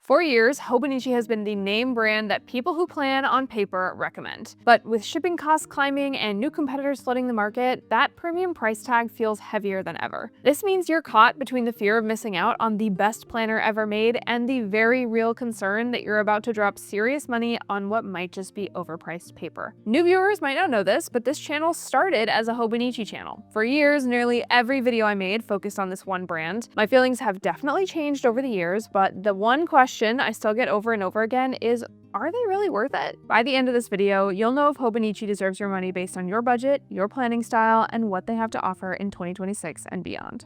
For years, Hobonichi has been the name brand that people who plan on paper recommend. But with shipping costs climbing and new competitors flooding the market, that premium price tag feels heavier than ever. This means you're caught between the fear of missing out on the best planner ever made and the very real concern that you're about to drop serious money on what might just be overpriced paper. New viewers might not know this, but this channel started as a Hobonichi channel. For years, nearly every video I made focused on this one brand. My feelings have definitely changed over the years, but the one question I still get over and over again is, are they really worth it? By the end of this video, you'll know if Hobonichi deserves your money based on your budget, your planning style, and what they have to offer in 2026 and beyond.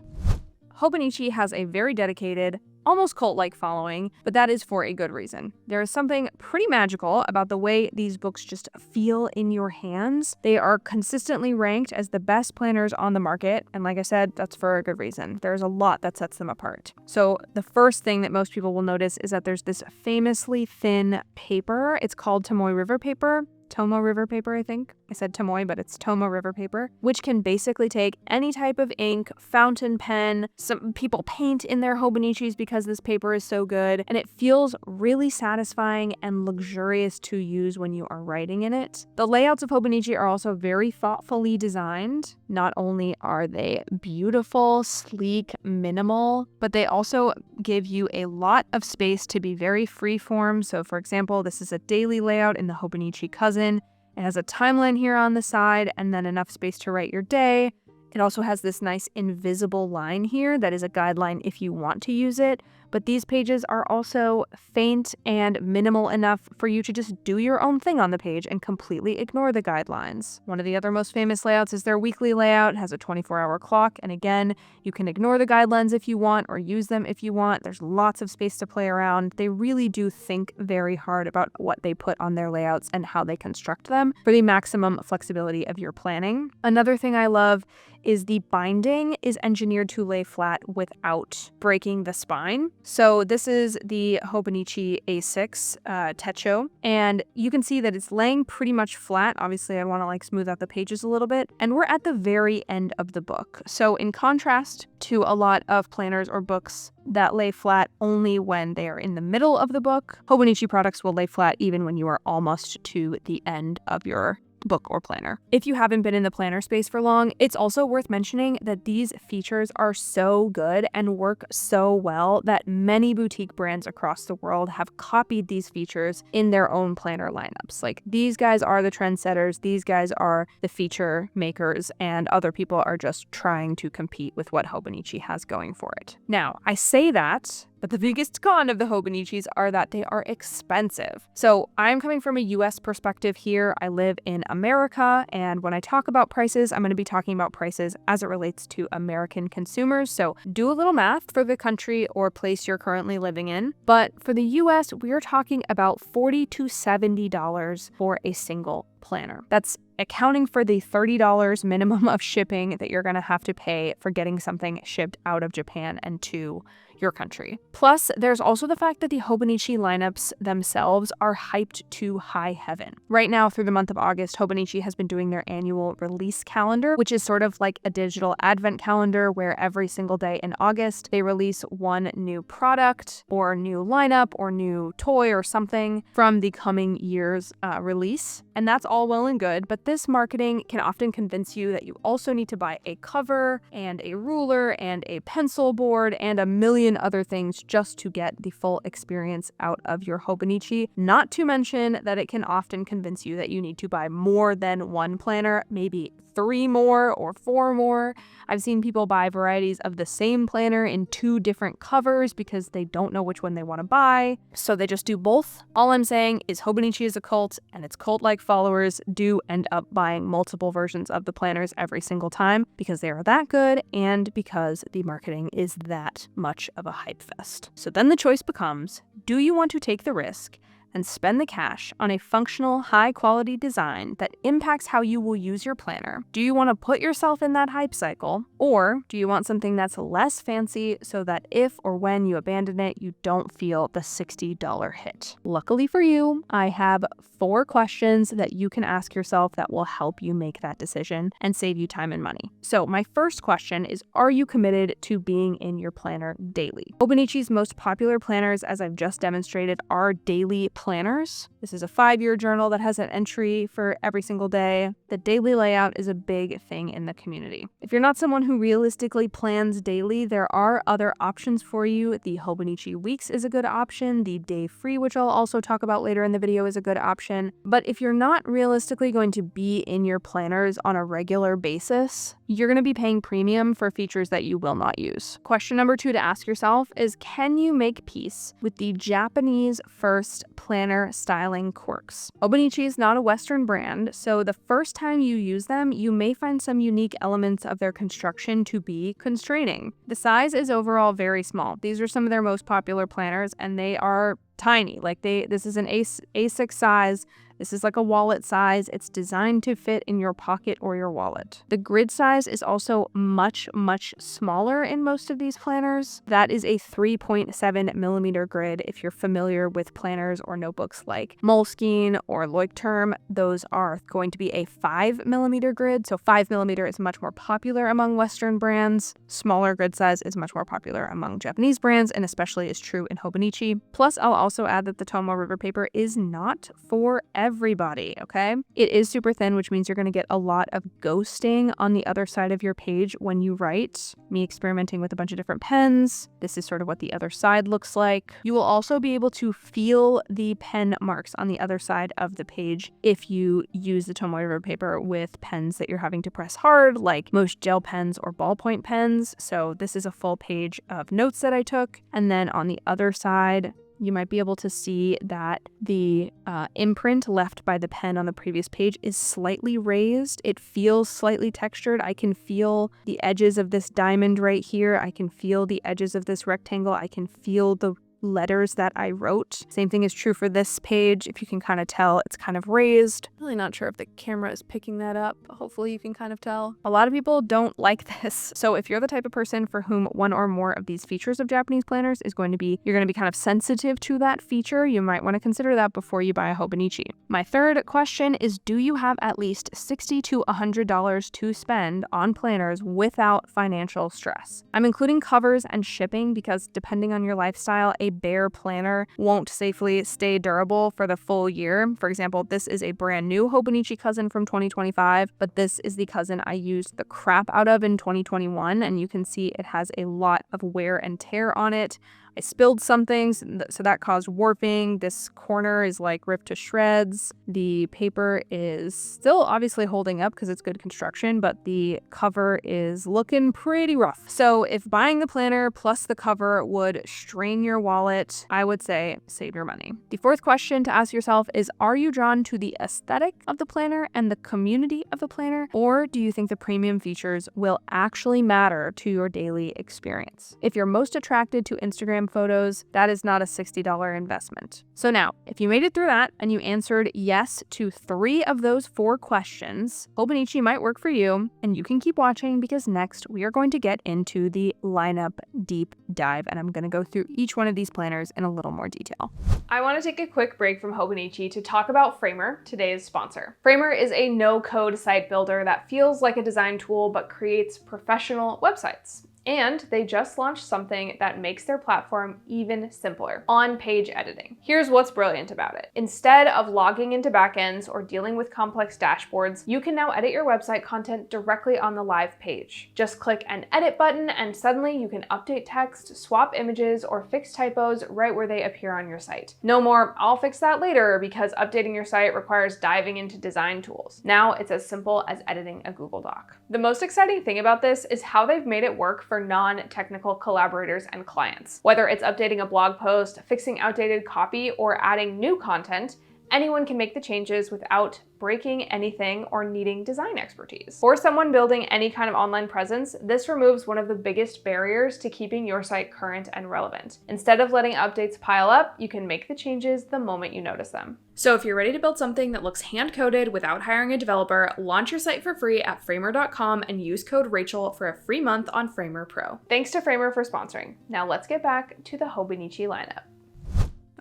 Hobonichi has a very dedicated, almost cult-like following, but that is for a good reason. There is something pretty magical about the way these books just feel in your hands. They are consistently ranked as the best planners on the market, and like I said, that's for a good reason. There's a lot that sets them apart. So the first thing that most people will notice is that there's this famously thin paper. It's called Tomoe River paper. Tomo River paper, I think. I said Tomoe, but it's Tomo River paper, which can basically take any type of ink, fountain pen. Some people paint in their Hobonichis because this paper is so good, and it feels really satisfying and luxurious to use when you are writing in it. The layouts of Hobonichi are also very thoughtfully designed. Not only are they beautiful, sleek, minimal, but they also give you a lot of space to be very freeform. So for example, this is a daily layout in the Hobonichi Cousin. It has a timeline here on the side and then enough space to write your day. It also has this nice invisible line here that is a guideline if you want to use it, but these pages are also faint and minimal enough for you to just do your own thing on the page and completely ignore the guidelines. One of the other most famous layouts is their weekly layout. It has a 24-hour clock, and again, you can ignore the guidelines if you want or use them if you want. There's lots of space to play around. They really do think very hard about what they put on their layouts and how they construct them for the maximum flexibility of your planning. Another thing I love is the binding is engineered to lay flat without breaking the spine. So this is the Hobonichi A6 techo, and you can see that it's laying pretty much flat. Obviously, I want to smooth out the pages a little bit, and we're at the very end of the book. So in contrast to a lot of planners or books that lay flat only when they are in the middle of the book, Hobonichi products will lay flat even when you are almost to the end of your book or planner. If you haven't been in the planner space for long, it's also worth mentioning that these features are so good and work so well that many boutique brands across the world have copied these features in their own planner lineups. Like, these guys are the trendsetters, these guys are the feature makers, and other people are just trying to compete with what Hobonichi has going for it. Now, I say that, but the biggest con of the Hobonichis are that they are expensive. So I'm coming from a US perspective here. I live in America, and when I talk about prices, I'm going to be talking about prices as it relates to American consumers. So do a little math for the country or place you're currently living in. But for the US, we're talking about $40 to $70 for a single planner. That's accounting for the $30 minimum of shipping that you're going to have to pay for getting something shipped out of Japan and to your country. Plus, there's also the fact that the Hobonichi lineups themselves are hyped to high heaven. Right now, through the month of August, Hobonichi has been doing their annual release calendar, which is sort of like a digital advent calendar where every single day in August, they release one new product or new lineup or new toy or something from the coming year's release. And that's all well and good, but this marketing can often convince you that you also need to buy a cover and a ruler and a pencil board and a million other things just to get the full experience out of your Hobonichi. Not to mention that it can often convince you that you need to buy more than one planner, maybe 3 more or 4 more. I've seen people buy varieties of the same planner in 2 different covers because they don't know which one they want to buy, so they just do both. All I'm saying is Hobonichi is a cult, and its cult-like followers do end up buying multiple versions of the planners every single time because they are that good and because the marketing is that much of a hype fest. So then the choice becomes, do you want to take the risk, and spend the cash on a functional, high-quality design that impacts how you will use your planner? Do you want to put yourself in that hype cycle, or do you want something that's less fancy so that if or when you abandon it, you don't feel the $60 hit? Luckily for you, I have 4 questions that you can ask yourself that will help you make that decision and save you time and money. So my first question is, are you committed to being in your planner daily? Hobonichi's most popular planners, as I've just demonstrated, are daily planners. This is a 5-year journal that has an entry for every single day. The daily layout is a big thing in the community. If you're not someone who realistically plans daily, there are other options for you. The Hobonichi Weeks is a good option. The Day Free, which I'll also talk about later in the video, is a good option. But if you're not realistically going to be in your planners on a regular basis, you're going to be paying premium for features that you will not use. Question number 2 to ask yourself is, can you make peace with the Japanese first planner styling quirks? Hobonichi is not a Western brand, so the first time you use them, you may find some unique elements of their construction to be constraining. The size is overall very small. These are some of their most popular planners, and they are tiny. This is an A6 size. This is like a wallet size. It's designed to fit in your pocket or your wallet. The grid size is also much, much smaller in most of these planners. That is a 3.7 millimeter grid. If you're familiar with planners or notebooks like Moleskine or Leuchtturm, those are going to be a 5 millimeter grid. So 5 millimeter is much more popular among Western brands. Smaller grid size is much more popular among Japanese brands, and especially is true in Hobonichi. Plus, I'll also add that the Tomo River paper is not for everybody, okay? It is super thin, which means you're going to get a lot of ghosting on the other side of your page when you write. Me experimenting with a bunch of different pens. This is sort of what the other side looks like. You will also be able to feel the pen marks on the other side of the page if you use the Tomo River paper with pens that you're having to press hard, like most gel pens or ballpoint pens. So this is a full page of notes that I took. And then on the other side, you might be able to see that the imprint left by the pen on the previous page is slightly raised. It feels slightly textured. I can feel the edges of this diamond right here. I can feel the edges of this rectangle. I can feel the letters that I wrote. Same thing is true for this page. If you can kind of tell, it's kind of raised. Really not sure if the camera is picking that up, but hopefully you can kind of tell. A lot of people don't like this. So if you're the type of person for whom one or more of these features of Japanese planners is going to be, you're going to be kind of sensitive to that feature, you might want to consider that before you buy a Hobonichi. My third question is, do you have at least $60 to $100 to spend on planners without financial stress? I'm including covers and shipping because depending on your lifestyle, a bare planner won't safely stay durable for the full year. For example, this is a brand new Hobonichi cousin from 2025, but this is the cousin I used the crap out of in 2021, and you can see it has a lot of wear and tear on it. I spilled some things, so that caused warping. This corner is like ripped to shreds. The paper is still obviously holding up because it's good construction, but the cover is looking pretty rough. So if buying the planner plus the cover would strain your wallet, I would say save your money. The fourth question to ask yourself is, are you drawn to the aesthetic of the planner and the community of the planner, or do you think the premium features will actually matter to your daily experience? If you're most attracted to Instagram photos, that is not a $60 investment. So now, if you made it through that and you answered yes to 3 of those 4 questions, Hobonichi might work for you, and you can keep watching because next we are going to get into the lineup deep dive, and I'm going to go through each one of these planners in a little more detail. I want to take a quick break from Hobonichi to talk about Framer, today's sponsor. Framer is a no-code site builder that feels like a design tool but creates professional websites. And they just launched something that makes their platform even simpler: on-page editing. Here's what's brilliant about it. Instead of logging into backends or dealing with complex dashboards, you can now edit your website content directly on the live page. Just click an edit button and suddenly you can update text, swap images, or fix typos right where they appear on your site. No more, I'll fix that later, because updating your site requires diving into design tools. Now it's as simple as editing a Google Doc. The most exciting thing about this is how they've made it work for non-technical collaborators and clients. Whether it's updating a blog post, fixing outdated copy, or adding new content, Anyone can make the changes without breaking anything or needing design expertise. For someone building any kind of online presence, this removes one of the biggest barriers to keeping your site current and relevant. Instead of letting updates pile up, you can make the changes the moment you notice them. So if you're ready to build something that looks hand-coded without hiring a developer, launch your site for free at framer.com and use code Rachel for a free month on Framer Pro. Thanks to Framer for sponsoring. Now let's get back to the Hobonichi lineup.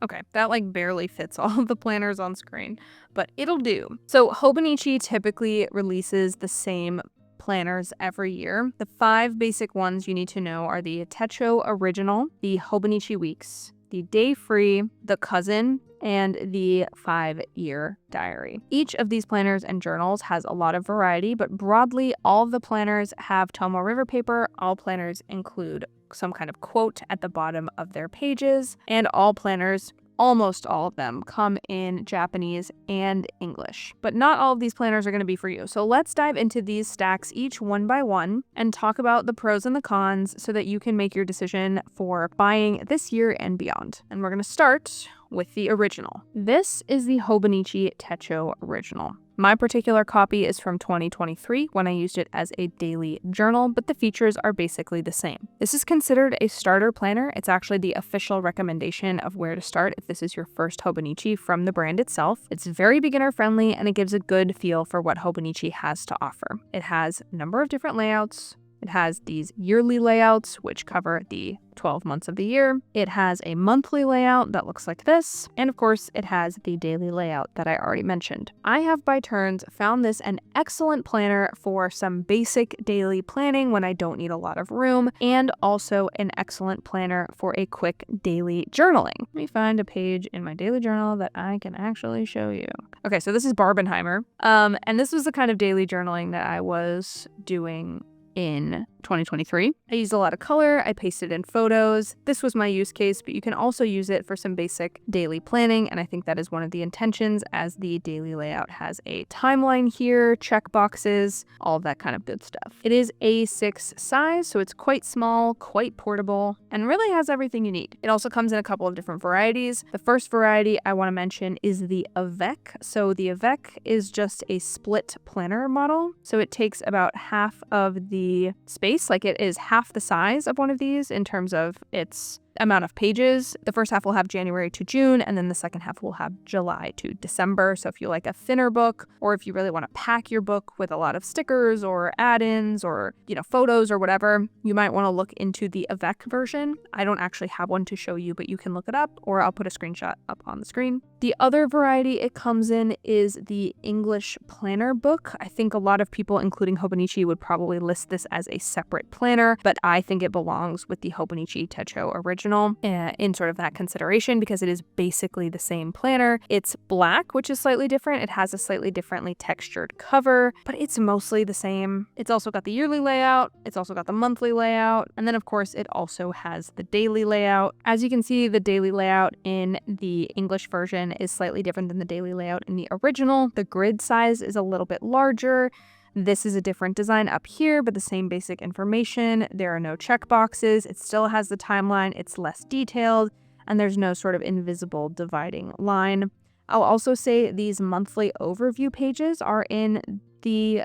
Okay, that barely fits all of the planners on screen, but it'll do. So Hobonichi typically releases the same planners every year. The 5 basic ones you need to know are the Techo Original, the Hobonichi Weeks, the Day Free, the Cousin, and the 5-Year Diary. Each of these planners and journals has a lot of variety, but broadly, all of the planners have Tomo River paper. All planners include some kind of quote at the bottom of their pages, and all planners, almost all of them, come in Japanese and English. But not all of these planners are going to be for you. So let's dive into these stacks each one by one and talk about the pros and the cons so that you can make your decision for buying this year and beyond. And we're going to start with the original. This is the Hobonichi Techo Original. My particular copy is from 2023 when I used it as a daily journal, but the features are basically the same. This is considered a starter planner. It's actually the official recommendation of where to start if this is your first Hobonichi from the brand itself. It's very beginner friendly and it gives a good feel for what Hobonichi has to offer. It has a number of different layouts. It has these yearly layouts, which cover the 12 months of the year. It has a monthly layout that looks like this. And of course, it has the daily layout that I already mentioned. I have by turns found this an excellent planner for some basic daily planning when I don't need a lot of room, and also an excellent planner for a quick daily journaling. Let me find a page in my daily journal that I can actually show you. Okay, so this is Barbenheimer. And this was the kind of daily journaling that I was doing in 2023. I used a lot of color. I pasted in photos. This was my use case, but you can also use it for some basic daily planning. And I think that is one of the intentions, as the daily layout has a timeline here, check boxes, all of that kind of good stuff. It is A6 size, so it's quite small, quite portable, and really has everything you need. It also comes in a couple of different varieties. The first variety I want to mention is the Avec. So the Avec is just a split planner model. So it takes about half of the space. It is half the size of one of these in terms of its amount of pages. The first half will have January to June, and then the second half will have July to December. So if you like a thinner book, or if you really want to pack your book with a lot of stickers or add-ins or, photos or whatever, you might want to look into the Avec version. I don't actually have one to show you, but you can look it up, or I'll put a screenshot up on the screen. The other variety it comes in is the English planner book. I think a lot of people, including Hobonichi, would probably list this as a separate planner, but I think it belongs with the Hobonichi Techo Original in sort of that consideration, because it is basically the same planner. It's black, which is slightly different. It has a slightly differently textured cover, but it's mostly the same. It's also got the yearly layout. It's also got the monthly layout. And then of course it also has the daily layout. As you can see, the daily layout in the English version is slightly different than the daily layout in the original. The grid size is a little bit larger. This is a different design up here, but the same basic information. There are no checkboxes. It still has the timeline. It's less detailed, and there's no sort of invisible dividing line. I'll also say these monthly overview pages are in the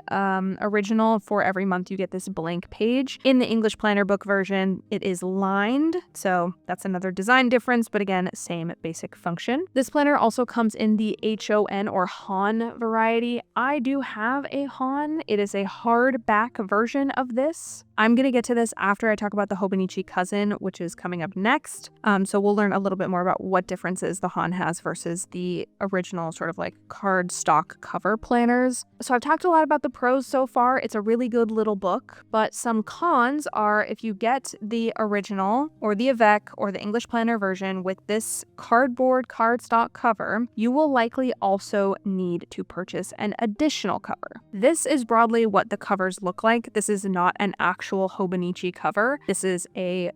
original. For every month you get this blank page. In the English planner book version, it is lined, so that's another design difference, but again, same basic function. This planner also comes in the HON or HON variety. I do have a HON. It is a hardback version of this. I'm going to get to this after I talk about the Hobonichi Cousin, which is coming up next. So we'll learn a little bit more about what differences the HON has versus the original sort of card stock cover planners. So I've talked a lot about the pros so far. It's a really good little book, but some cons are if you get the original or the Avec or the English planner version with this cardboard cardstock cover, you will likely also need to purchase an additional cover. This is broadly what the covers look like. This is not an actual Hobonichi cover. This is a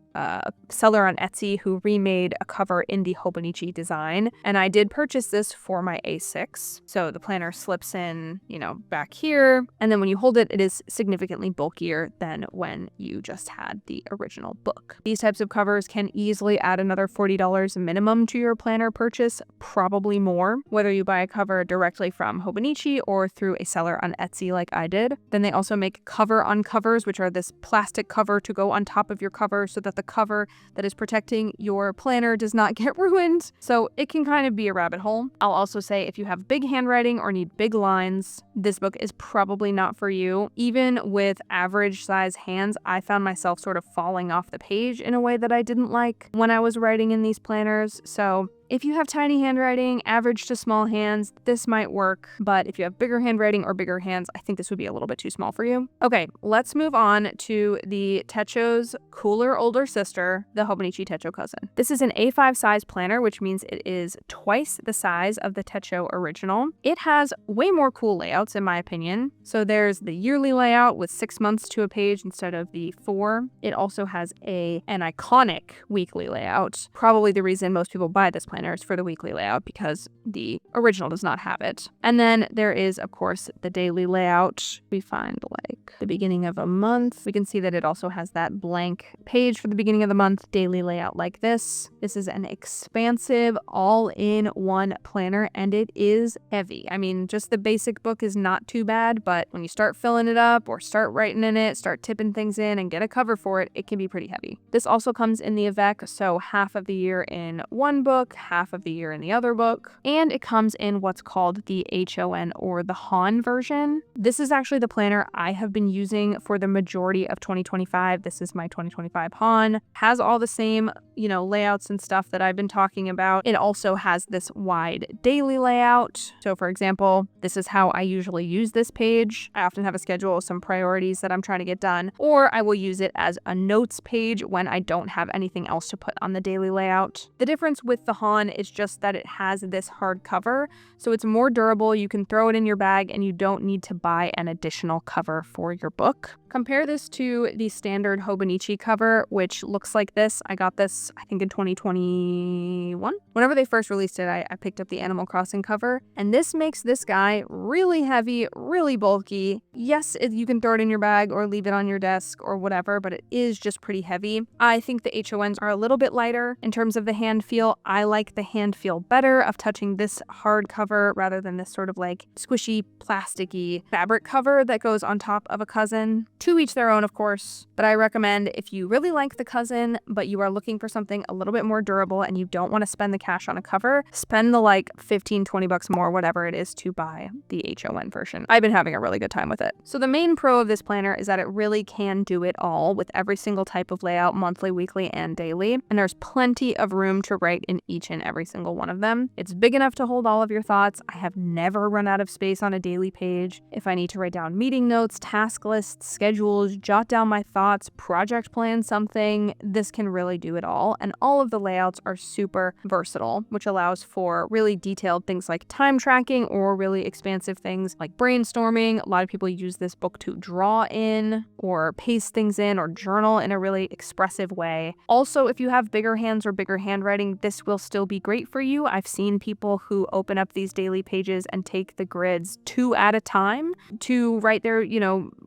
seller on Etsy who remade a cover in the Hobonichi design, and I did purchase this for my A6. So the planner slips in, back here. And then when you hold it, it is significantly bulkier than when you just had the original book. These types of covers can easily add another $40 minimum to your planner purchase, probably more, whether you buy a cover directly from Hobonichi or through a seller on Etsy like I did. Then they also make cover on covers, which are this plastic cover to go on top of your cover so that the cover that is protecting your planner does not get ruined. So it can kind of be a rabbit hole. I'll also say if you have big handwriting or need big lines, this book is probably not for you. Even with average size hands, I found myself sort of falling off the page in a way that I didn't like when I was writing in these planners. So if you have tiny handwriting, average to small hands, this might work. But if you have bigger handwriting or bigger hands, I think this would be a little bit too small for you. Okay, let's move on to the Techo's cooler older sister, the Hobonichi Techo cousin. This is an A5 size planner, which means it is twice the size of the Techo original. It has way more cool layouts, in my opinion. So there's the yearly layout with 6 months to a page instead of the 4. It also has an iconic weekly layout. Probably the reason most people buy this planner is for the weekly layout because the original does not have it. And then there is, of course, the daily layout. We find like the beginning of a month. We can see that it also has that blank page for the beginning of the month daily layout like this. This is an expansive all-in-one planner and it is heavy. I mean, just the basic book is not too bad, but when you start filling it up or start writing in it, start tipping things in and get a cover for it, it can be pretty heavy. This also comes in the avec, so half of the year in one book, half of the year in the other book, and it comes in what's called the HON or the Han version. This is actually the planner I have been using for the majority of 2025. This is my 2025 Han. Has all the same, layouts and stuff that I've been talking about. It also has this wide daily layout. So for example, this is how I usually use this page. I often have a schedule with some priorities that I'm trying to get done, or I will use it as a notes page when I don't have anything else to put on the daily layout. The difference with the Han is just that it has this hard cover, so it's more durable. You can throw it in your bag and you don't need to buy an additional cover for your book. Compare this to the standard Hobonichi cover, which looks like this. I got this, I think, in 2021. Whenever they first released it, I picked up the Animal Crossing cover, and this makes this guy really heavy, really bulky. Yes, you can throw it in your bag or leave it on your desk or whatever, but it is just pretty heavy. I think the HONs are a little bit lighter in terms of the hand feel. I like the hand feel better of touching this hard cover rather than this sort of like squishy, plasticky fabric cover that goes on top of a cousin. To each their own, of course, but I recommend if you really like the cousin, but you are looking for something a little bit more durable and you don't want to spend the cash on a cover, spend the like 15, 20 bucks more, whatever it is, to buy the HON version. I've been having a really good time with it. So the main pro of this planner is that it really can do it all with every single type of layout, monthly, weekly, and daily. And there's plenty of room to write in each and every single one of them. It's big enough to hold all of your thoughts. I have never run out of space on a daily page. If I need to write down meeting notes, task lists, schedules, jot down my thoughts, project plan something, this can really do it all. And all of the layouts are super versatile, which allows for really detailed things like time tracking or really expansive things like brainstorming. A lot of people use this book to draw in or paste things in or journal in a really expressive way. Also, if you have bigger hands or bigger handwriting, this will still be great for you. I've seen people who open up these daily pages and take the grids 2 at a time to write their,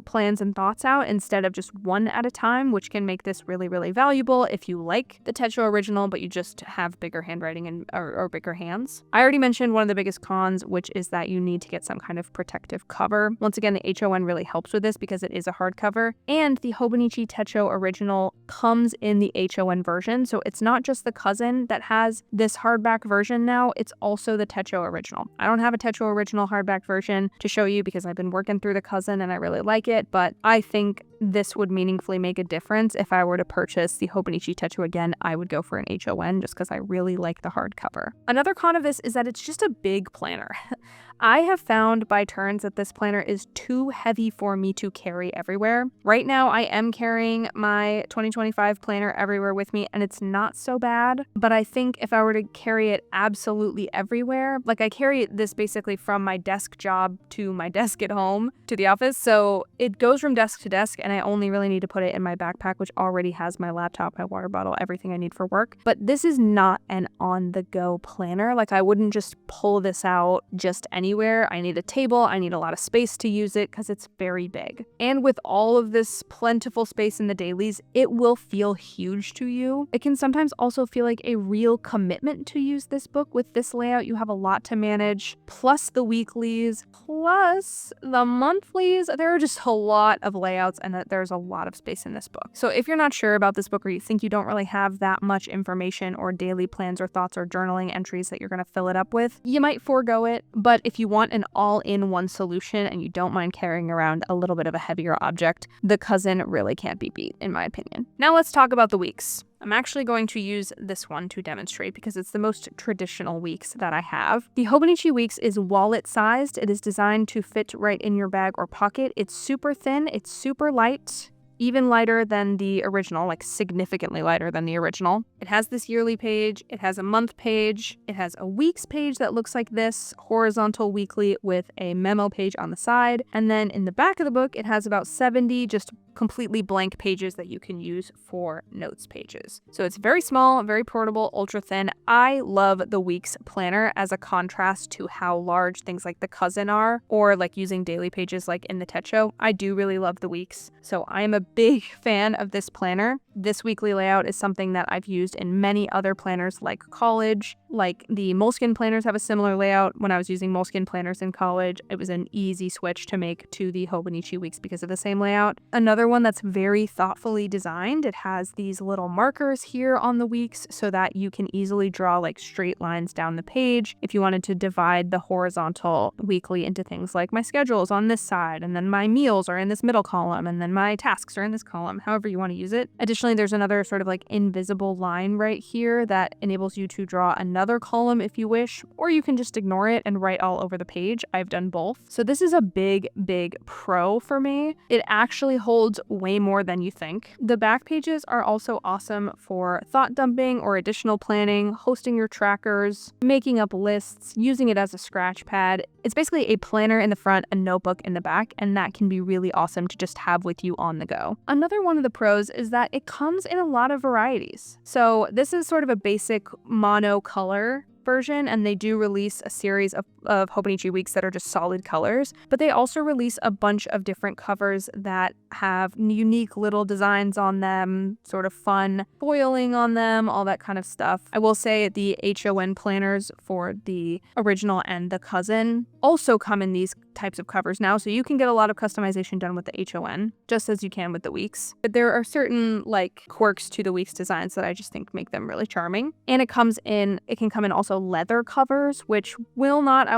plans and thoughts out instead of just 1 at a time, which can make this really, really valuable if you like the Techo original, but you just have bigger handwriting or bigger hands. I already mentioned one of the biggest cons, which is that you need to get some kind of protective cover. Once again, the HON really helps with this because it is a hardcover, and the Hobonichi Techo original comes in the HON version, so it's not just the cousin that has this hardback version now, it's also the Techo original. I don't have a Techo original hardback version to show you because I've been working through the cousin and I really like it, but I think this would meaningfully make a difference. If I were to purchase the Hobonichi Techo again, I would go for an HON just because I really like the hardcover. Another con of this is that it's just a big planner. I have found by turns that this planner is too heavy for me to carry everywhere. Right now, I am carrying my 2025 planner everywhere with me, and it's not so bad. But I think if I were to carry it absolutely everywhere, like I carry this basically from my desk job to my desk at home to the office. So it goes from desk to desk, and I only really need to put it in my backpack, which already has my laptop, my water bottle, everything I need for work. But this is not an on-the-go planner. Like I wouldn't just pull this out just anywhere anywhere. I need a table, I need a lot of space to use it because it's very big. And with all of this plentiful space in the dailies, it will feel huge to you. It can sometimes also feel like a real commitment to use this book. With this layout, you have a lot to manage, plus the weeklies, plus the monthlies. There are just a lot of layouts and there's a lot of space in this book. So if you're not sure about this book, or you think you don't really have that much information or daily plans or thoughts or journaling entries that you're going to fill it up with, you might forego it. But if you want an all-in-one solution and you don't mind carrying around a little bit of a heavier object, the Cousin really can't be beat, in my opinion. Now let's talk about the weeks. I'm actually going to use this one to demonstrate because it's the most traditional weeks that I have. The Hobonichi Weeks is wallet sized. It is designed to fit right in your bag or pocket. It's super thin, it's super light, even lighter than the original, like significantly lighter than the original. It has this yearly page, it has a month page, it has a weeks page that looks like this, horizontal weekly with a memo page on the side, and then in the back of the book it has about 70 just completely blank pages that you can use for notes pages. So it's very small, very portable, ultra thin. I love the Weeks planner as a contrast to how large things like the Cousin are, or like using daily pages like in the techo. I do really love the Weeks, so I am a big fan of this planner. This weekly layout is something that I've used in many other planners like college, like the Moleskine planners have a similar layout. When I was using Moleskine planners in college, it was an easy switch to make to the Hobonichi Weeks because of the same layout. Another one that's very thoughtfully designed, it has these little markers here on the weeks so that you can easily draw like straight lines down the page if you wanted to divide the horizontal weekly into things like my schedules on this side, and then my meals are in this middle column, and then my tasks are in this column, however you want to use it. Additionally, there's another sort of like invisible line right here that enables you to draw another column if you wish, or you can just ignore it and write all over the page. I've done both. So this is a big pro for me. It actually holds way more than you think. The back pages are also awesome for thought dumping or additional planning, hosting your trackers, making up lists, using it as a scratch pad. It's basically a planner in the front, a notebook in the back, and that can be really awesome to just have with you on the go. Another one of the pros is that it comes in a lot of varieties. So this is sort of a basic mono color version, and they do release a series of Hobonichi Weeks that are just solid colors, but they also release a bunch of different covers that have unique little designs on them, sort of fun foiling on them, all that kind of stuff. I will say the HON planners for the original and the Cousin also come in these types of covers now, so you can get a lot of customization done with the HON, just as you can with the Weeks. But there are certain like quirks to the Weeks designs that I just think make them really charming. And it can come in also leather covers, which will not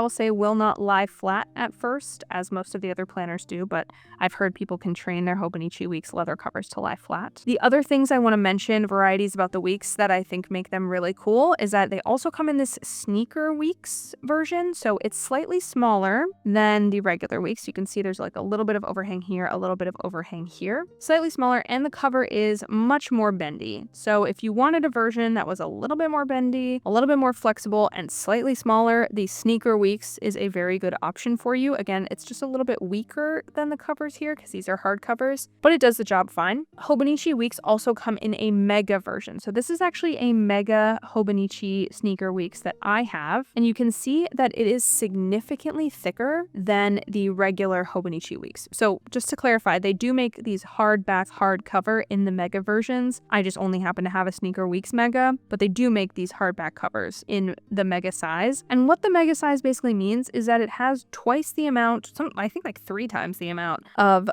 lie flat at first, as most of the other planners do, but I've heard people can train their Hobonichi Weeks leather covers to lie flat. The other things I want to mention, varieties about the Weeks that I think make them really cool, is that they also come in this sneaker Weeks version, so it's slightly smaller than the regular Weeks. You can see there's like a little bit of overhang here, a little bit of overhang here, slightly smaller, and the cover is much more bendy. So if you wanted a version that was a little bit more bendy, a little bit more flexible, and slightly smaller, the sneaker Weeks is a very good option for you. Again, it's just a little bit weaker than the covers here because these are hard covers, but it does the job fine. Hobonichi Weeks also come in a mega version. So this is actually a mega Hobonichi sneaker Weeks that I have, and you can see that it is significantly thicker than the regular Hobonichi Weeks. So just to clarify, they do make these hardback hardcover in the mega versions. I just only happen to have a sneaker Weeks mega, but they do make these hardback covers in the mega size. And what the mega size basically means is that it has twice the amount, I think like 3 times the amount of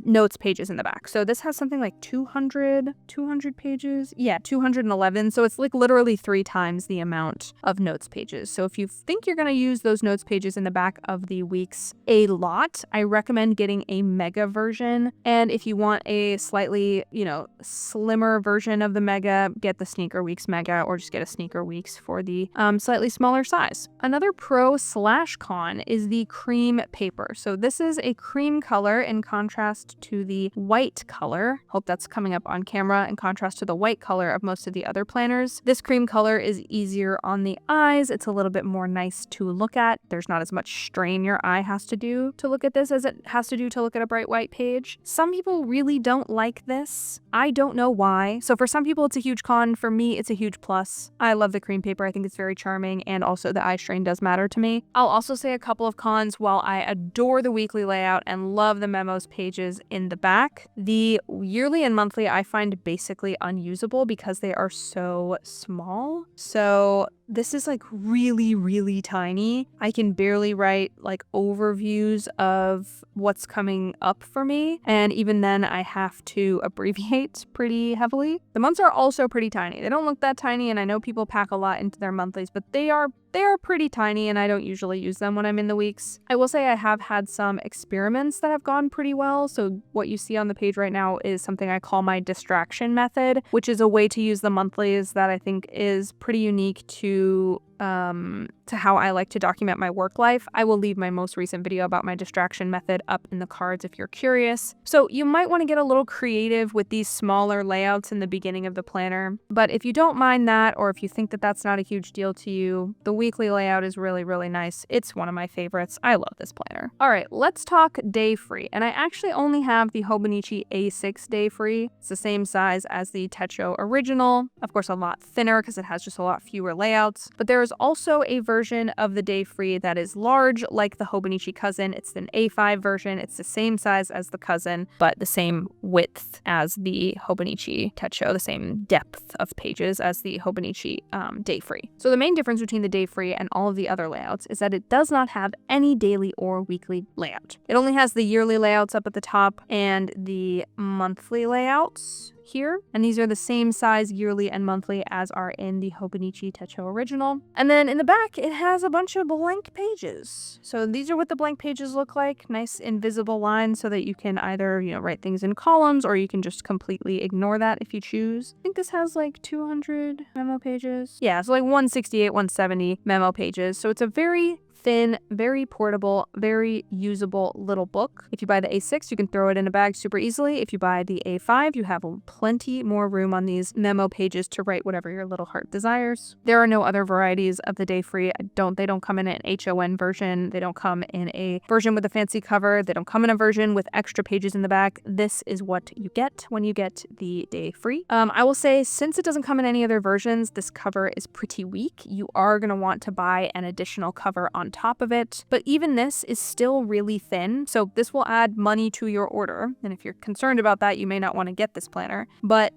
notes pages in the back. So this has something like 200 pages. Yeah, 211. So it's like literally 3 times the amount of notes pages. So if you think you're going to use those notes pages in the back of the Weeks a lot, I recommend getting a mega version. And if you want a slightly, slimmer version of the mega, get the sneaker Weeks mega, or just get a sneaker Weeks for the slightly smaller size. Another pro/con is the cream paper. So this is a cream color in contrast to the white color. Hope that's coming up on camera. In contrast to the white color of most of the other planners, this cream color is easier on the eyes. It's a little bit more nice to look at. There's not as much strain your eye has to do to look at this as it has to do to look at a bright white page. Some people really don't like this. I don't know why. So for some people it's a huge con. For me, it's a huge plus. I love the cream paper. I think it's very very charming, and also the eye strain does matter to me. I'll also say a couple of cons. While I adore the weekly layout and love the memos pages in the back, the yearly and monthly I find basically unusable because they are so small. So this is like really, really tiny. I can barely write like overviews of what's coming up for me. And even then I have to abbreviate pretty heavily. The months are also pretty tiny. They don't look that tiny, and I know people pack a lot into their monthlies, but they are pretty tiny, and I don't usually use them when I'm in the weeks. I will say I have had some experiments that have gone pretty well. So what you see on the page right now is something I call my distraction method, which is a way to use the monthlies that I think is pretty unique to how I like to document my work life. I will leave my most recent video about my distraction method up in the cards if you're curious. So you might want to get a little creative with these smaller layouts in the beginning of the planner. But if you don't mind that, or if you think that that's not a huge deal to you, the weekly layout is really, really nice. It's one of my favorites. I love this planner. All right, let's talk day free. And I actually only have the Hobonichi A6 day free. It's the same size as the Techo original. Of course, a lot thinner because it has just a lot fewer layouts. But there is also a version of the day free that is large, like the Hobonichi cousin. It's an A5 version. It's the same size as the cousin, but the same width as the Hobonichi Techo, the same depth of pages as the Hobonichi day free. So the main difference between the day free and all of the other layouts is that it does not have any daily or weekly layout. It only has the yearly layouts up at the top and the monthly layouts here, and these are the same size yearly and monthly as are in the Hobonichi Techo original. And then in the back it has a bunch of blank pages. So these are what the blank pages look like, nice invisible lines so that you can either, write things in columns, or you can just completely ignore that if you choose. I think this has like 200 memo pages. Yeah, so like 168, 170 memo pages. So it's a very thin, very portable, very usable little book. If you buy the A6, you can throw it in a bag super easily. If you buy the A5, you have plenty more room on these memo pages to write whatever your little heart desires. There are no other varieties of the day free. They don't come in an HON version. They don't come in a version with a fancy cover. They don't come in a version with extra pages in the back. This is what you get when you get the day free. I will say, since it doesn't come in any other versions, this cover is pretty weak. You are going to want to buy an additional cover on top of it, but even this is still really thin, so this will add money to your order, and if you're concerned about that, you may not want to get this planner. But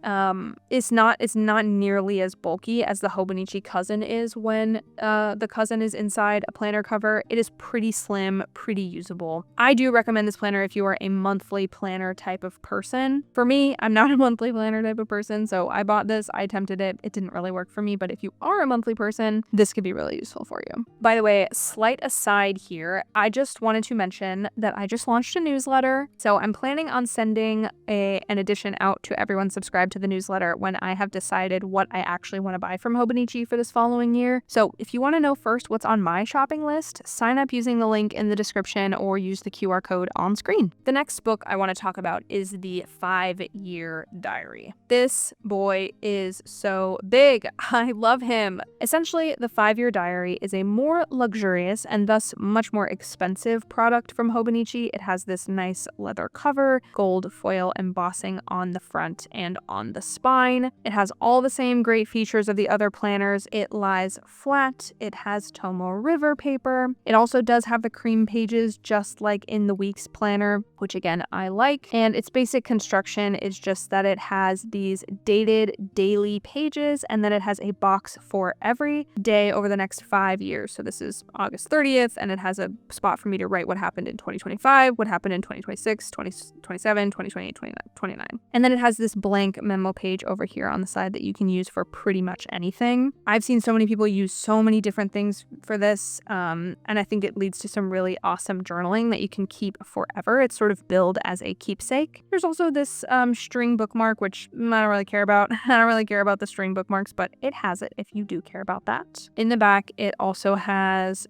it's not nearly as bulky as the Hobonichi cousin is when the cousin is inside a planner cover. It is pretty slim, pretty usable. I do recommend this planner if you are a monthly planner type of person. For me, I'm not a monthly planner type of person, so I bought this, I attempted it, it didn't really work for me, but if you are a monthly person, this could be really useful for you. By the way, slight aside here, I just wanted to mention that I just launched a newsletter. So I'm planning on sending an edition out to everyone subscribed to the newsletter when I have decided what I actually want to buy from Hobonichi for this following year. So if you want to know first what's on my shopping list, sign up using the link in the description or use the QR code on screen. The next book I want to talk about is the 5-Year Diary. This boy is so big. I love him. Essentially, the 5-Year Diary is a more luxurious and thus much more expensive product from Hobonichi. It has this nice leather cover, gold foil embossing on the front and on the spine. It has all the same great features of the other planners. It lies flat. It has Tomo River paper. It also does have the cream pages just like in the week's planner, which again I like. And its basic construction is just that it has these dated daily pages, and then it has a box for every day over the next 5 years. So this is August 30th, and it has a spot for me to write what happened in 2025, what happened in 2026, 2027, 2028, 29. And then it has this blank memo page over here on the side that you can use for pretty much anything. I've seen so many people use so many different things for this, and I think it leads to some really awesome journaling that you can keep forever. It's sort of billed as a keepsake. There's also this string bookmark, which I don't really care about. I don't really care about the string bookmarks, but it has it if you do care about that. In the back, it also has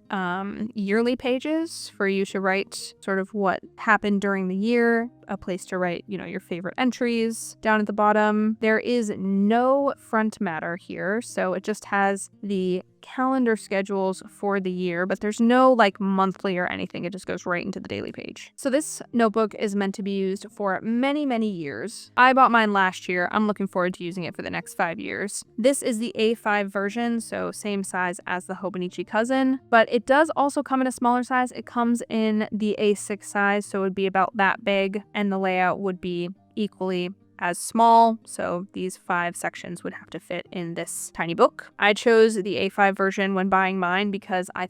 yearly pages for you to write sort of what happened during the year. a place to write, your favorite entries down at the bottom. There is no front matter here, so it just has the calendar schedules for the year, but there's no monthly or anything. It just goes right into the daily page. So this notebook is meant to be used for many, many years. I bought mine last year. I'm looking forward to using it for the next 5 years. This is the A5 version, so same size as the Hobonichi cousin, but it does also come in a smaller size. It comes in the A6 size, so it would be about that big, and the layout would be equally as small, so these 5 sections would have to fit in this tiny book. I chose the A5 version when buying mine because I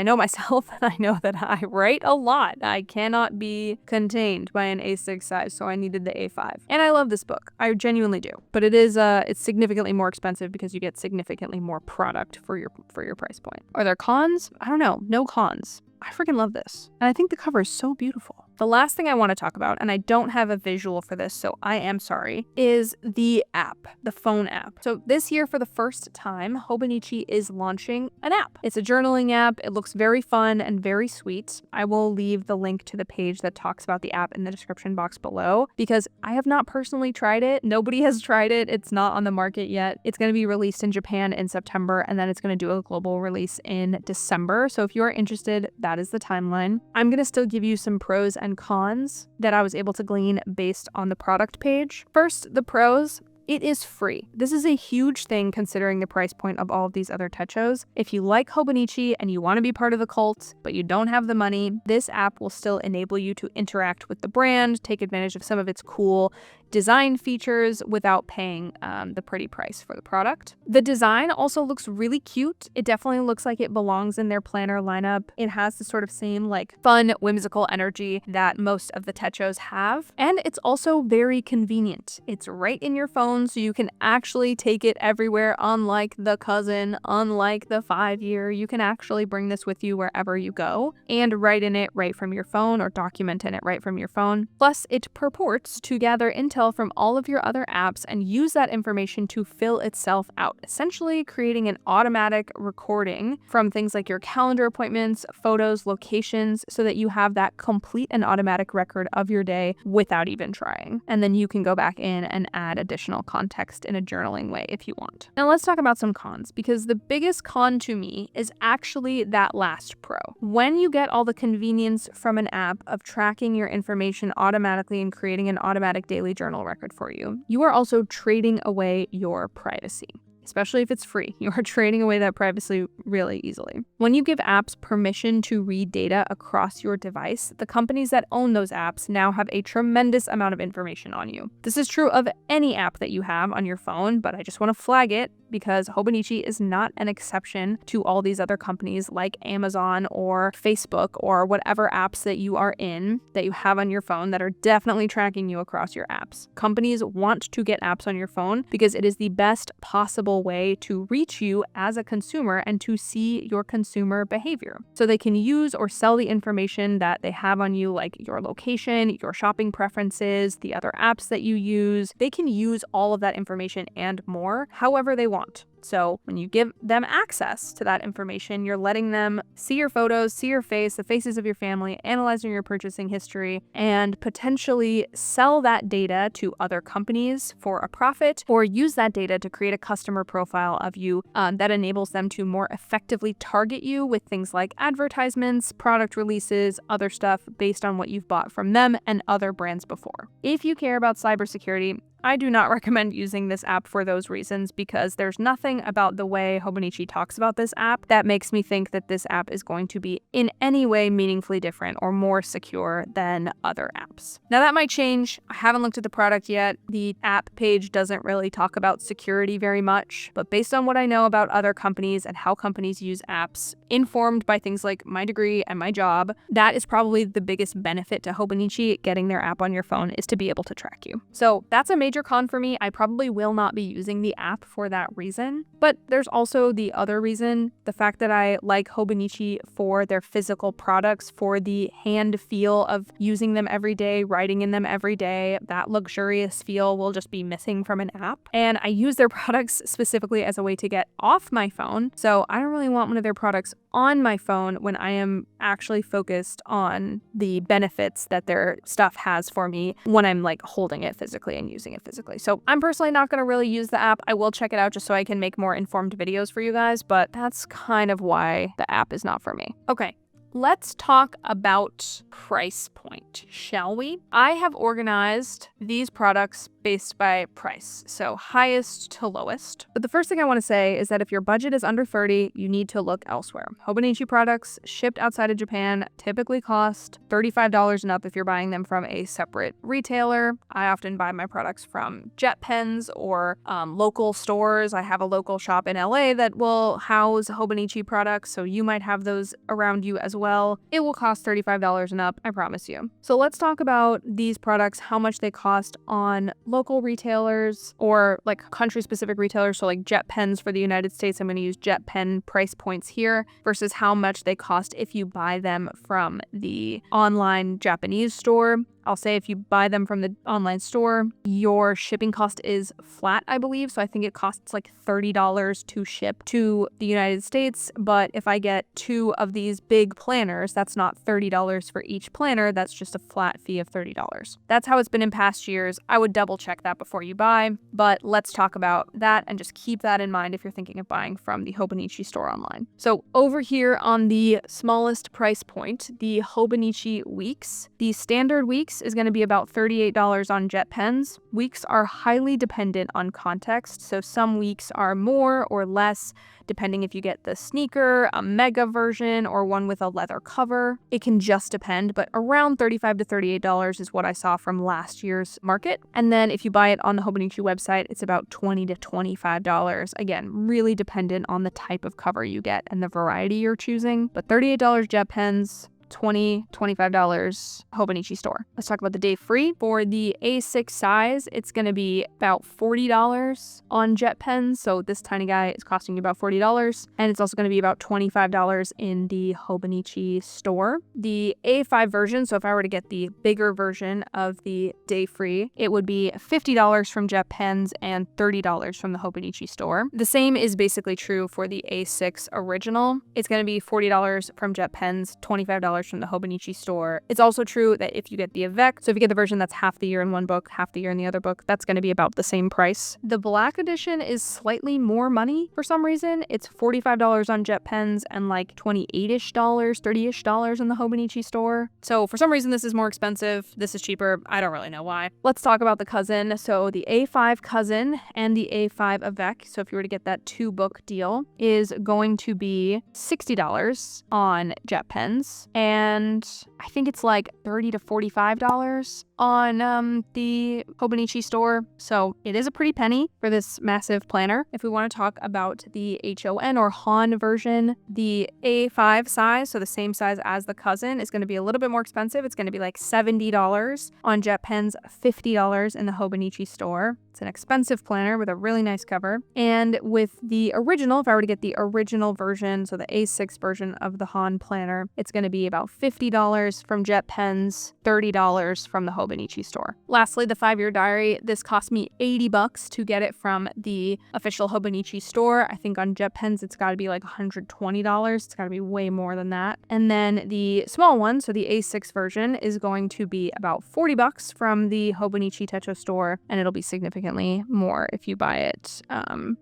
know myself and I know that I write a lot. I cannot be contained by an A6 size, so I needed the A5. And I love this book. I genuinely do. But it's significantly more expensive because you get significantly more product for your price point. Are there cons? I don't know. No cons. I freaking love this. And I think the cover is so beautiful. The last thing I want to talk about, and I don't have a visual for this, so I am sorry, is the app, the phone app. So this year, for the first time, Hobonichi is launching an app. It's a journaling app. It looks very fun and very sweet. I will leave the link to the page that talks about the app in the description box below because I have not personally tried it. Nobody has tried it. It's not on the market yet. It's going to be released in Japan in September, and then it's going to do a global release in December. So if you are interested, that is the timeline. I'm going to still give you some pros and cons that I was able to glean based on the product page. First, the pros. It is free. This is a huge thing considering the price point of all of these other techos. If you like Hobonichi and you want to be part of the cult, but you don't have the money, this app will still enable you to interact with the brand, take advantage of some of its cool design features without paying the pretty price for the product. The design also looks really cute. It definitely looks like it belongs in their planner lineup. It has the sort of same fun, whimsical energy that most of the techos have. And it's also very convenient. It's right in your phone, so you can actually take it everywhere. Unlike the cousin, unlike the 5-year, you can actually bring this with you wherever you go and write in it right from your phone or document in it right from your phone. Plus, it purports to gather intel from all of your other apps and use that information to fill itself out, essentially creating an automatic recording from things like your calendar appointments, photos, locations, so that you have that complete and automatic record of your day without even trying. And then you can go back in and add additional context in a journaling way if you want. Now let's talk about some cons, because the biggest con to me is actually that last pro. When you get all the convenience from an app of tracking your information automatically and creating an automatic daily journal record for you, you are also trading away your privacy. Especially if it's free, you are trading away that privacy really easily. When you give apps permission to read data across your device, the companies that own those apps now have a tremendous amount of information on you. This is true of any app that you have on your phone, but I just want to flag it because Hobonichi is not an exception to all these other companies like Amazon or Facebook or whatever apps that you are in that you have on your phone that are definitely tracking you across your apps. Companies want to get apps on your phone because it is the best possible way to reach you as a consumer and to see your consumer behavior. So they can use or sell the information that they have on you, like your location, your shopping preferences, the other apps that you use. They can use all of that information and more however they want. So when you give them access to that information, you're letting them see your photos, see your face, the faces of your family, analyzing your purchasing history, and potentially sell that data to other companies for a profit, or use that data to create a customer profile of you that enables them to more effectively target you with things like advertisements, product releases, other stuff based on what you've bought from them and other brands before. If you care about cybersecurity, I do not recommend using this app for those reasons because there's nothing about the way Hobonichi talks about this app that makes me think that this app is going to be in any way meaningfully different or more secure than other apps. Now that might change. I haven't looked at the product yet. The app page doesn't really talk about security very much, but based on what I know about other companies and how companies use apps, informed by things like my degree and my job, that is probably the biggest benefit to Hobonichi getting their app on your phone is to be able to track you. So that's a major major con for me. I probably will not be using the app for that reason. But there's also the other reason, the fact that I like Hobonichi for their physical products, for the hand feel of using them every day, writing in them every day. That luxurious feel will just be missing from an app. And I use their products specifically as a way to get off my phone. So I don't really want one of their products on my phone when I am actually focused on the benefits that their stuff has for me when I'm like holding it physically and using it physically. So I'm personally not going to really use the app. I will check it out just so I can make more informed videos for you guys, but that's kind of why the app is not for me. Okay. Let's talk about price point, shall we? I have organized these products based by price, so highest to lowest. But the first thing I want to say is that if your budget is under 30, you need to look elsewhere. Hobonichi products shipped outside of Japan typically cost $35 and up if you're buying them from a separate retailer. I often buy my products from Jet Pens or local stores. I have a local shop in LA that will house Hobonichi products, so you might have those around you as well. It will cost $35 and up, I promise you. So let's talk about these products, how much they cost on local retailers or like country-specific retailers. So like Jet Pens for the United States, I'm going to use Jet Pen price points here versus how much they cost if you buy them from the online Japanese store. I'll say if you buy them from the online store, your shipping cost is flat, I believe. So I think it costs like $30 to ship to the United States. But if I get 2 of these big planners, that's not $30 for each planner. That's just a flat fee of $30. That's how it's been in past years. I would double check that before you buy. But let's talk about that and just keep that in mind if you're thinking of buying from the Hobonichi store online. So over here on the smallest price point, the Hobonichi Weeks, the standard weeks is going to be about $38 on Jet Pens. Weeks are highly dependent on context, so some weeks are more or less depending if you get the sneaker, a mega version, or one with a leather cover. It can just depend, but around $35 to $38 is what I saw from last year's market. And then if you buy it on the Hobonichi website, it's about $20 to $25. Again, really dependent on the type of cover you get and the variety you're choosing, but $38 Jet Pens, $20, $25 Hobonichi store. Let's talk about the day free. For the A6 size, it's going to be about $40 on Jet Pens. So this tiny guy is costing you about $40. And it's also going to be about $25 in the Hobonichi store. The A5 version, so if I were to get the bigger version of the day free, it would be $50 from Jet Pens and $30 from the Hobonichi store. The same is basically true for the A6 original. It's going to be $40 from Jet Pens, $25 from the Hobonichi store. It's also true that if you get the Avec, so if you get the version that's half the year in one book, half the year in the other book, that's going to be about the same price. The black edition is slightly more money for some reason. It's $45 on Jet Pens and like $28-ish, $30-ish in the Hobonichi store. So for some reason, this is more expensive. This is cheaper. I don't really know why. Let's talk about the cousin. So the A5 cousin and the A5 Avec, so if you were to get that 2-book deal, is going to be $60 on Jet Pens. And I think it's like $30 to $45 on the Hobonichi store. So it is a pretty penny for this massive planner. If we want to talk about the HON or Han version, the A5 size, so the same size as the cousin, is going to be a little bit more expensive. It's going to be like $70 on Jet Pens, $50 in the Hobonichi store. It's an expensive planner with a really nice cover. And with the original, if I were to get the original version, so the A6 version of the Han planner, it's going to be about $50 from Jet Pens, $30 from the Hobonichi store. Lastly, the 5-year diary. This cost me $80 to get it from the official Hobonichi store. I think on Jet Pens, it's got to be like $120. It's got to be way more than that. And then the small one, so the A6 version, is going to be about $40 from the Hobonichi Techo store, and it'll be significantly more if you buy it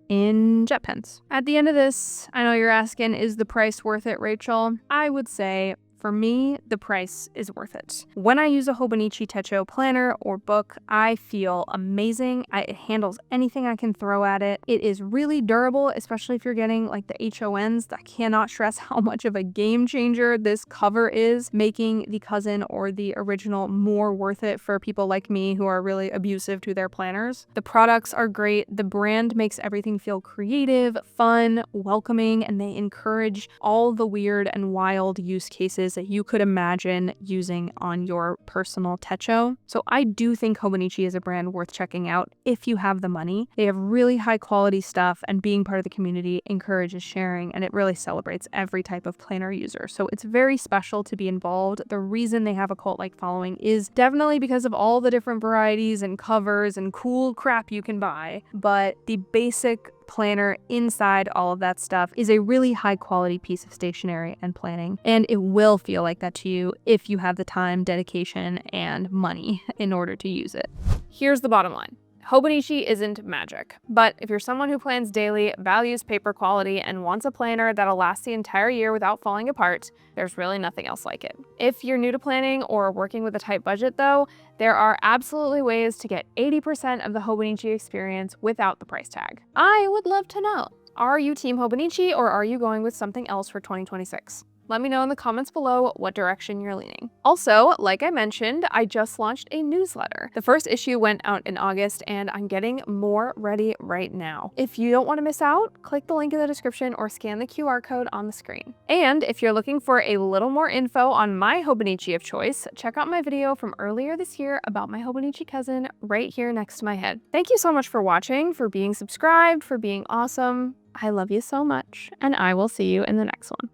in Jet Pens. At the end of this, I know you're asking, is the price worth it, Rachel? I would say, for me, the price is worth it. When I use a Hobonichi Techo planner or book, I feel amazing. It handles anything I can throw at it. It is really durable, especially if you're getting like the HONs. I cannot stress how much of a game changer this cover is, making the cousin or the original more worth it for people like me who are really abusive to their planners. The products are great. The brand makes everything feel creative, fun, welcoming, and they encourage all the weird and wild use cases is that you could imagine using on your personal techo. So I do think Hobonichi is a brand worth checking out if you have the money. They have really high quality stuff, and being part of the community encourages sharing, and it really celebrates every type of planner user. So it's very special to be involved. The reason they have a cult-like following is definitely because of all the different varieties and covers and cool crap you can buy, but the basic planner inside all of that stuff is a really high quality piece of stationery and planning, and it will feel like that to you if you have the time, dedication, and money in order to use it. Here's the bottom line. Hobonichi isn't magic, but if you're someone who plans daily, values paper quality, and wants a planner that'll last the entire year without falling apart, there's really nothing else like it. If you're new to planning or working with a tight budget though, there are absolutely ways to get 80% of the Hobonichi experience without the price tag. I would love to know, are you team Hobonichi or are you going with something else for 2026? Let me know in the comments below what direction you're leaning. Also, like I mentioned, I just launched a newsletter. The first issue went out in August, and I'm getting more ready right now. If you don't want to miss out, click the link in the description or scan the QR code on the screen. And if you're looking for a little more info on my Hobonichi of choice, check out my video from earlier this year about my Hobonichi cousin right here next to my head. Thank you so much for watching, for being subscribed, for being awesome. I love you so much, and I will see you in the next one.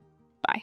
Bye.